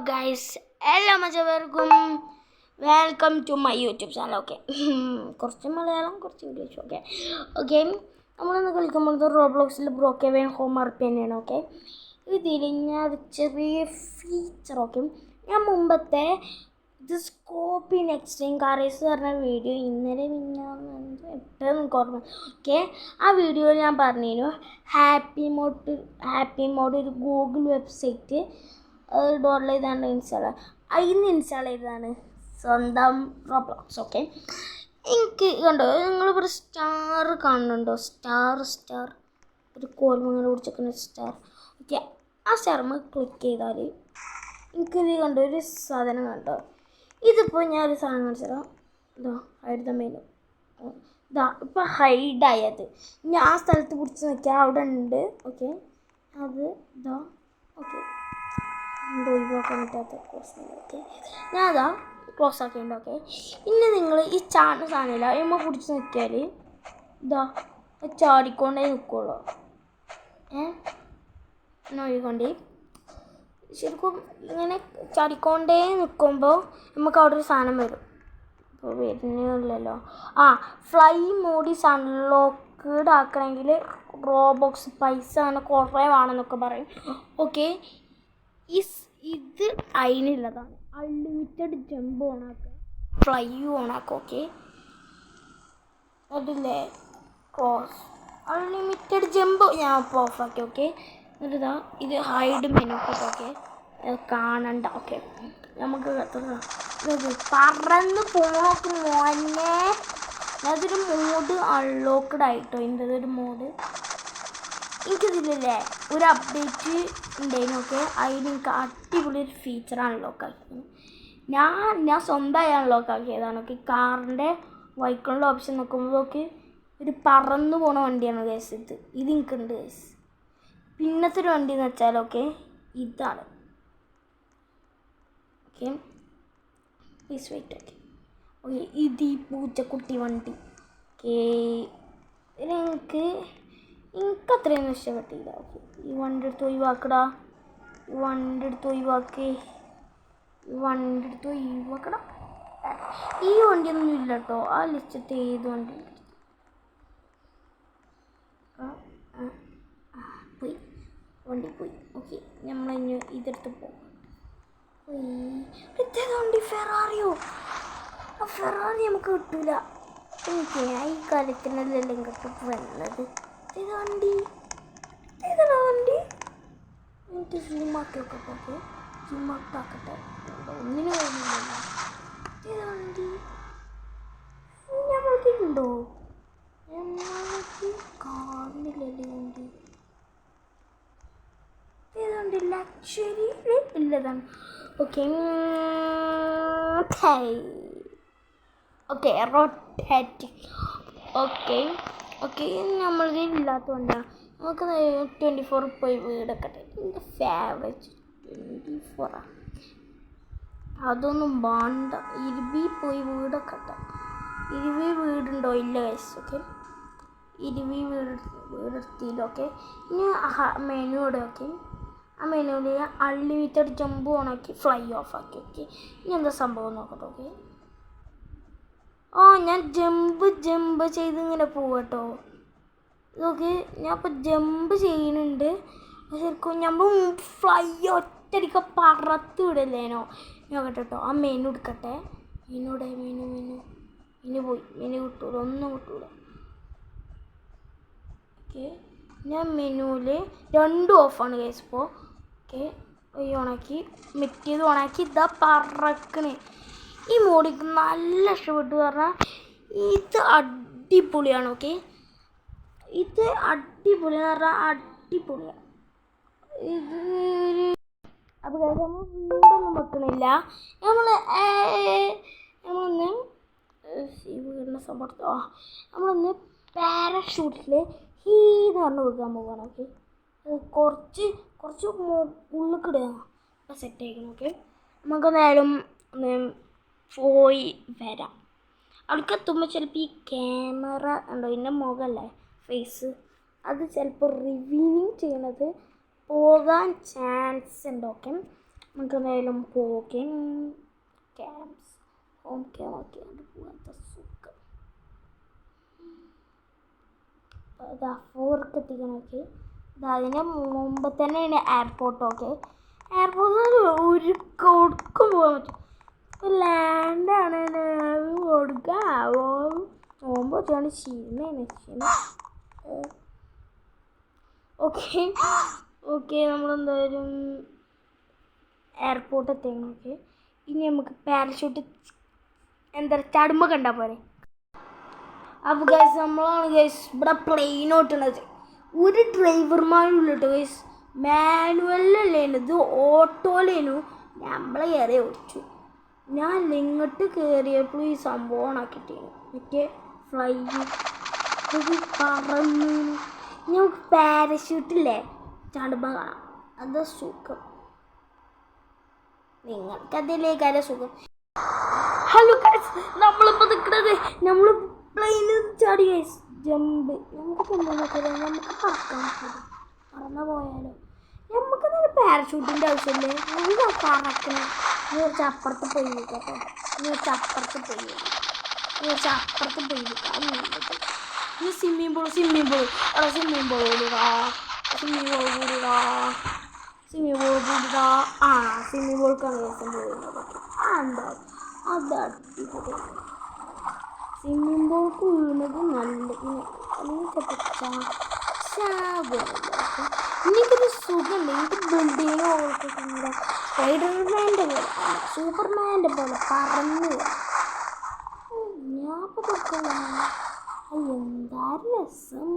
Guys എല്ലാ മച്ചവർക്കും welcome to my YouTube channel. Okay, കുറച്ച് മലയാളം കുറച്ച് ഇംഗ്ലീഷ്. ഓക്കെ നമ്മളിന്ന് കളിക്കുമ്പോൾ റോബ്ലോക്സിൽ ബ്രോക്കേവൻ ഹോം RP തന്നെയാണ്. ഓക്കെ, ഇതിൽ ഞാൻ ചെറിയ ഫീച്ചർ. ഓക്കെ, ഞാൻ മുമ്പത്തെ ഇത് സ്കോപ്പിൻ എക്സ്ട്രീം കാറേഴ്സ് പറഞ്ഞ വീഡിയോ ഇന്നലെ ഇട്ട് നിങ്ങൾക്ക് ഓർമ്മ. ഓക്കെ, ആ വീഡിയോയിൽ ഞാൻ പറഞ്ഞിരുന്നു ഹാപ്പി മോഡ് ഒരു ഗൂഗിൾ വെബ്സൈറ്റ് ഡൗൺലോഡ് ചെയ്താണ് ഇൻസ്റ്റാൾ ചെയ്തതാണ് സ്വന്തം റോബ്ലോക്സ്. ഓക്കെ, എനിക്ക് കണ്ടോ നിങ്ങളിവിടെ സ്റ്റാർ കാണുന്നുണ്ടോ? സ്റ്റാർ ഒരു കോൽമങ്ങനെ പിടിച്ചിരിക്കുന്ന സ്റ്റാർ. ഓക്കെ, ആ സ്റ്റാർമ ക്ലിക്ക് ചെയ്താൽ എനിക്കിത് കണ്ടോ ഒരു സാധനം കണ്ടോ. ഇതിപ്പോൾ ഞാനൊരു സാധനം കാണിച്ചുതരാം. ഇതാ ഹൈഡ് ദ മെനു. ഇതാ ഇപ്പോൾ ഹൈഡായത്. ഞാൻ ആ സ്ഥലത്ത് പിടിച്ച് നോക്കിയാൽ അവിടെ ഉണ്ട്. ഓക്കെ, അത് ഇതാ. ഓക്കെ, ഒഴിവാക്കാൻ പറ്റാത്ത പ്രശ്നം. ഓക്കെ, ഞാൻ അതാ ക്ലോസ് ആക്കിയിട്ടുണ്ട്. ഓക്കെ, ഇനി നിങ്ങൾ ഈ സാധനമില്ല എമ്മ പിടിച്ച് നോക്കിയാൽ ഇതാ ചാടിക്കൊണ്ടേ നിൽക്കുള്ളൂ. ഒഴികൊണ്ടേ ശരിക്കും ഇങ്ങനെ ചാടിക്കൊണ്ടേ നിൽക്കുമ്പോൾ നമുക്ക് അവിടെ ഒരു സാധനം വരും. ഇപ്പോൾ വരുന്നില്ലല്ലോ. ഫ്ലൈ മോഡീസ് അൺലോക്ക്ഡ് ആക്കണമെങ്കിൽ റോബോക്സ് പൈസ അങ്ങനെ കുറേ വേണമെന്നൊക്കെ പറയും. ഓക്കെ, ഇത് അതിനുള്ളതാണ്. അൺലിമിറ്റഡ് ജമ്പ് ഓണാക്കുക, ഫ്ലൈ ഓണാക്കുക. ഓക്കെ, അതില്ലേ ക്ലോസ് അൺലിമിറ്റഡ് ജമ്പ് ഞാൻ ഇപ്പോൾ ഓഫാക്കി. ഓക്കെ, എന്നിട്ടിതാ ഇത് ഹൈഡ് മെനു. ഓക്കെ, കാണണ്ട. ഓക്കെ, നമുക്ക് പറന്ന് പോണോക്ക് മോനെ. അതൊരു മോഡ് അൺലോക്ക്ഡ് ആയിട്ടോ. ഇതിൻ്റെ മോഡ് എനിക്കിതില്ലേ ഒരു അപ്ഡേറ്റ് ഉണ്ടായിരുന്നു. ഓക്കെ, അതിന് എനിക്ക് അടിപൊളി ഒരു ഫീച്ചർ അൺലോക്ക് ആക്കി. ഞാൻ സ്വന്തമായി അൺലോക്ക് ആക്കിയതാണ്. ഓക്കെ, കാറിൻ്റെ വൈക്കണിൻ്റെ ഓപ്ഷൻ നോക്കുമ്പോഴൊക്കെ ഒരു പറന്ന് പോണ വണ്ടിയാണ് ഗൈസ്. ഇത് എനിക്കുണ്ട് ഗൈസ്. പിന്നത്തെ ഒരു വണ്ടി എന്ന് വെച്ചാൽ ഓക്കെ ഇതാണ്. Okay, please wait. ഓക്കെ, ഇത് ഈ പൂച്ചക്കുട്ടി വണ്ടി. ഓക്കെ, എനിക്ക് അത്രയൊന്നും ഇഷ്ടപ്പെട്ടില്ല. ഓക്കെ, ഈ വണ്ടി എടുത്ത് ഒഴിവാക്കടാ. ഈ വണ്ടി എടുത്ത് ഒഴിവാക്കടാ. ഈ വണ്ടിയൊന്നും ഇല്ല കേട്ടോ. ആ ലിസ്റ്റത്തെ ഏത് വണ്ടി പോയി. ഓക്കെ, നമ്മളിനി ഇതെടുത്ത് പോകും. വണ്ടി ഫെറാറിയോ? ഫെറാറി നമുക്ക് കിട്ടൂല. എനിക്ക് ഈ കാലത്തിനെല്ലാം കിട്ടും വന്നത്. വണ്ടി എനിക്ക് സൂമാക്കി നോക്കട്ടെ. സൂമാക്കാക്കട്ടെ. ഒന്നിനു കഴിഞ്ഞില്ല. വണ്ടി ഞമ്മൾക്കുണ്ടോ? ഞമ്മൾക്ക് കാണുന്നില്ലല്ലേ വണ്ടി. ഏതാണ്ട് ലക്ഷറി ഇല്ലതാണ്. Okay rotate. ഓക്കെ നമ്മളിത് ഇല്ലാത്തതുകൊണ്ടാണ്. നമുക്ക് 24 പോയി വീടൊക്കട്ടെ. എൻ്റെ ഫേവറേറ്റ് 24 അതൊന്നും വേണ്ട. 20 പോയി വീടൊക്കട്ടെ. 20 വീടുണ്ടോ? ഇല്ല ഗൈസ്. ഓക്കെ, 20 വീടെടുത്തില്ല. ഓക്കെ, ഇനി മെനുവിടെ. ഓക്കെ, ആ മെനുവിൽ അൺലിമിറ്റഡ് ജമ്പ് ഓണാക്കി ഫ്ലൈ ഓഫ് ആക്കി. ഓക്കെ, ഇനി എന്താ സംഭവം നോക്കട്ടെ. ഓക്കെ, ഞാൻ ജമ്പ് ചെയ്ത് ഇങ്ങനെ പോവട്ടോ. ഇതൊക്കെ ഞാൻ ഇപ്പോൾ ജമ്പ് ചെയ്യുന്നുണ്ട്. ശരിക്കും നമ്മൾ ഫ്ലൈ ഒറ്റടിക്ക പറത്ത് വിടല്ലേനോ. നോക്കട്ടെ കേട്ടോ. ആ മെനു എടുക്കട്ടെ. മെനു പോയി. മെനു കിട്ടൂല, ഒന്നും കിട്ടൂല. ഓക്കെ, ഞാൻ മെനുവിൽ രണ്ടും ഓഫാണ് കേസ് ഇപ്പോൾ. ഓക്കെ, ഓണാക്കി മെറ്റിയത് ഓണാക്കി ഇതാ പറക്കണേ. ഈ മോഡിക്ക് നല്ല ഇഷ്ടപ്പെട്ടു പറഞ്ഞാൽ ഇത് അടിപൊളിയാണ്. ഓക്കെ, ഇത് അടിപൊളിയെന്ന് പറഞ്ഞാൽ അടിപൊളിയാണ്. ഇത് അപ്പോൾ നമ്മൾ വീടൊന്നും വെക്കണില്ല. നമ്മളൊന്ന് വീടിനെ സപ്പോർട്ട് നമ്മളൊന്ന് പാരഷൂട്ടിൽ ഹീന്ന് പറഞ്ഞ് വെക്കാൻ പോവുകയാണ്. ഓക്കെ, കുറച്ച് ഉള്ളിക്കിടുക സെറ്റ് ആയിരിക്കണം. ഓക്കെ, നമുക്ക് നേരം പോയി വരാം. അവിടേക്ക് എത്തുമ്പോൾ ചിലപ്പോൾ ഈ ക്യാമറ ഉണ്ടോ ഇതിൻ്റെ മുഖമല്ലേ ഫേസ്, അത് ചിലപ്പോൾ റിവീലിങ് ചെയ്യണത് പോകാൻ ചാൻസ് ഉണ്ട്. ഓക്കെ, നമുക്ക് എന്തായാലും പോകേം ക്യാമ്പ്സ് ഹോം ക്യാമ്പ് ഒക്കെ പോകാത്ത സുഖം. അതാ 4 എത്തിക്കണമൊക്കെ. അതിന് മുമ്പ് തന്നെയാണ് എയർപോർട്ടൊക്കെ. എയർപോർട്ടിൽ ഒരു കൊടുക്കും പോകാൻ പറ്റും. ഇപ്പോൾ ലാൻഡാണ് കൊടുക്കാവോ പോകുമ്പോൾ വെച്ചാണ് ക്ഷീണം. ഓക്കെ നമ്മളെന്തായാലും എയർപോർട്ട് എത്തിക്കണം. ഓക്കെ, ഇനി നമുക്ക് പാരഷൂട്ട് ചടുമ്പ കണ്ടാൽ പോരെ. അപ്പോൾ ഗൈസ് നമ്മളാണ് ഗൈസ് ഇവിടെ പ്ലെയിൻ ഓട്ടണത്. ഒരു ഡ്രൈവർമാരുള്ള കേട്ടോ ഗൈസ്. മാനുവലല്ലേനു, ഇത് ഓട്ടോയിലേനു. നമ്മളെ കയറി ഓടിച്ചു. ഞാൻ ഇങ്ങോട്ട് കയറിയപ്പോൾ ഈ സംഭവം ആക്കിയിട്ടേനു മറ്റേ ഫ്ലൈ പറന്നു. നമുക്ക് പാരഷൂട്ടില്ലേ ചടുമ്പ കാണാം. അത് സുഖം. നിങ്ങൾക്കതിലേക്കാരെ സുഖം. ഹലോ ഗൈസ്, നമ്മളിപ്പോൾ നിൽക്കുന്നത് നമ്മൾ പ്ലെയിനിൽ ചാടി ഗൈസ്. ജമ്പ് നമുക്ക് നമുക്ക് പറക്കാൻ പറ്റും. പറന്നു പോയാലോ? നമുക്ക് നല്ല പാരഷൂട്ടിൻ്റെ ആവശ്യമില്ലേ? നമുക്ക് പറക്കണം. നീ കുറച്ച് അപ്പുറത്ത് പോയി കേട്ടോ. നീ കുറച്ച് അപ്പുറത്ത് പോയി നീ സ്വിമ്മിങ് പൂൾ കൂടിടാ. സ്വിമ്മിങ് പൂൾ കൂടിടാ. സ്വിമ്മിങ് പൂൾക്കാണ് ദിവസം പോകുന്നത്. അത് അടിപൊളി. സ്വിമ്മിങ് പൂൾക്ക് വീണത് നല്ല എനിക്കൊരു സുഖമുണ്ട്. എനിക്ക് ബിൽഡിങ്ങിന് ഓർത്തിട്ടുണ്ട്. സ്പൈഡർമാൻ്റെ പോലെ സൂപ്പർമാൻ്റെ പോലെ പറന്ന് ഞാൻ എന്താ രസം,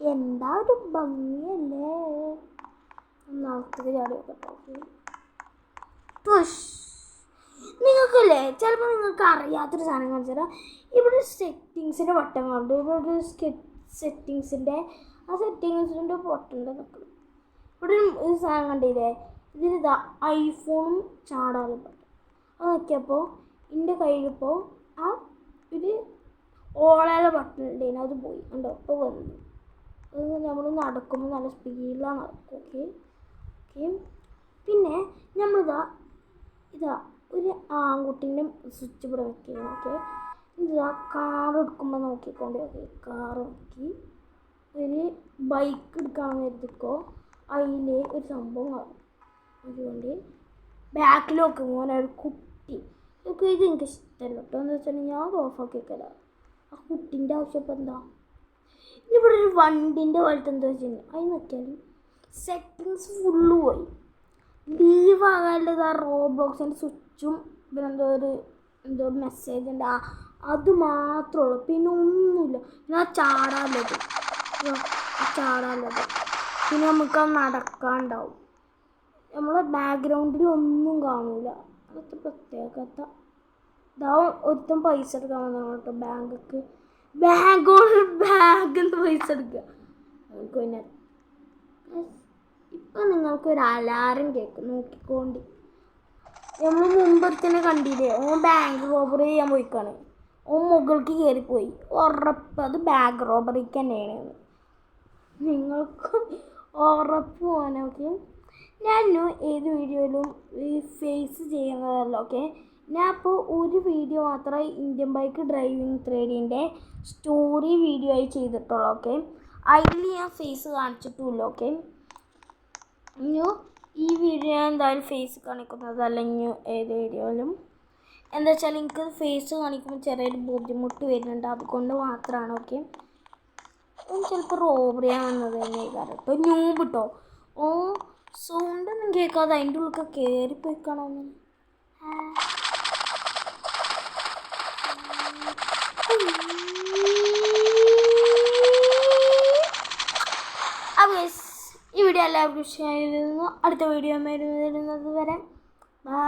എന്താ ഒരു ഭംഗിയല്ലേ. ഒന്നാമത്തേക്ക് ചാടി നോക്കട്ടോ. നിങ്ങൾക്കല്ലേ ചിലപ്പോൾ നിങ്ങൾക്ക് അറിയാത്തൊരു സാധനം കാണിച്ചു തരാം. ഇവിടെ സെറ്റിങ്സിൻ്റെ ബട്ടൺ കണ്ടു. ഇവിടെ ഒരു സെറ്റിങ്സിൻ്റെ ബട്ടൻ്റെ നിൽക്കണം. ഇവിടെ ഒരു സാധനം കണ്ടില്ലേ? ഇതിലിതാ ഐഫോണും ചാടാനും പറ്റും. അത് നോക്കിയപ്പോൾ എൻ്റെ കയ്യിലിപ്പോൾ ആ ഒരു ഓളയുടെ ബട്ടൺ ഉണ്ടായിരുന്നു, അത് പോയി. കണ്ടോ, ഇപ്പോൾ വന്നു. അത് നമ്മൾ നടക്കുമ്പോൾ നല്ല സ്പീഡിലാണ് നടക്കും. ഓക്കെ. പിന്നെ നമ്മളിതാ ഒരു ആൺകുട്ടീൻ്റെ സ്വിച്ച് ഇവിടെ വെക്കുകയാണ്. ഓക്കെ, ഇതാ കാർ എടുക്കുമ്പോൾ നോക്കിക്കൊണ്ട്. ഓക്കെ, കാർ നോക്കി ഒരു ബൈക്ക് എടുക്കുകയാണെന്ന് കരുതിക്കോ. അതിൽ ഒരു സംഭവം കാണും. അതുകൊണ്ട് ബാക്കിൽ നോക്കുമ്പോൾ ഒരു കുട്ടി. ഓക്കെ, ഇത് എനിക്ക് ഇഷ്ടമല്ല കേട്ടോ. എന്ന് വെച്ചാൽ ഞാൻ അത് ഓഫാക്കി വെക്കല. ആ കുട്ടീൻ്റെ ആവശ്യം ഇപ്പം എന്താ? ഇവിടെ ഒരു വണ്ടിൻ്റെ പോലത്തെ എന്താ വെച്ചിട്ടുണ്ടെങ്കിൽ അതിന് നോക്കിയാൽ സെറ്റിങ്സ് ഫുള്ള് പോയി. ലീവ് ആകാനുള്ളത് ആ റോബ്ലോക്സിൻ്റെ സ്വിച്ചും പിന്നെ എന്തോ മെസ്സേജ് ഉണ്ട്, അത് മാത്രമേ ഉള്ളൂ. പിന്നെ ഒന്നുമില്ല. പിന്നെ ആ ചാടാനുള്ളത് പിന്നെ നമുക്ക് നടക്കാനുണ്ടാവും. നമ്മളെ ബാക്ക്ഗ്രൗണ്ടിൽ ഒന്നും കാണില്ല. അതൊക്കെ പ്രത്യേകത. ഇതാവും ഒരുത്തം പൈസ എടുക്കാൻ വന്നതാണ് കേട്ടോ. ബാഗിൽ പൈസ എടുക്കുക. നമുക്ക് പിന്നെ ഇപ്പം നിങ്ങൾക്കൊരു അലാറം കേൾക്കും, നോക്കിക്കോണ്ടി. നമ്മൾ മുമ്പത്തിന് കണ്ടില്ലേ, ഓൻ ബാങ്ക് റോബറി ചെയ്യാൻ പോയിക്കാണ്. ഓൻ മുകൾക്ക് കയറിപ്പോയി. ഉറപ്പ് അത് ബാങ്ക് റോബറിക്ക് തന്നെയാണ്. നിങ്ങൾക്ക് ഉറപ്പ് പോകാനൊക്കെ ഞാൻ ഏത് വീഡിയോയിലും ഈ ഫേസ് ചെയ്യുന്നതല്ല. ഓക്കെ, ഞാൻ ഇപ്പോൾ ഒരു വീഡിയോ മാത്രമേ ഇന്ത്യൻ ബൈക്ക് ഡ്രൈവിംഗ് 3Dൻ്റെ സ്റ്റോറി വീഡിയോ ആയി ചെയ്തിട്ടുള്ളൂ. ഓക്കെ, അതിൽ ഞാൻ ഫേസ് കാണിച്ചിട്ടുമില്ല. ഓക്കെ, ഇനി ഈ വീഡിയോ എന്തായാലും ഫേസ് കാണിക്കുന്നത് അല്ലെങ്കിൽ ഏത് വീഡിയോയിലും എന്താ വെച്ചാൽ എനിക്ക് ഫേസ് കാണിക്കുമ്പോൾ ചെറിയൊരു ബുദ്ധിമുട്ട് വരുന്നുണ്ട്, അതുകൊണ്ട് മാത്രമാണ്. ഓക്കെ, ചിലപ്പോൾ റോബറിയാൻ വന്നത് തന്നെ കേട്ടോ. ന്യൂബ് കേട്ടോ. ഓ സൗണ്ടൊന്നും കേൾക്കാതെ അതിൻ്റെ ഉള്ളിൽ കയറിപ്പോയിക്കണമെന്ന്. അപ്പോൾ ഈ വീഡിയോ എല്ലാവർക്കും ഇഷ്ടമായിരുന്നു. അടുത്ത വീഡിയോ വരുന്നത് വരെ ബൈ.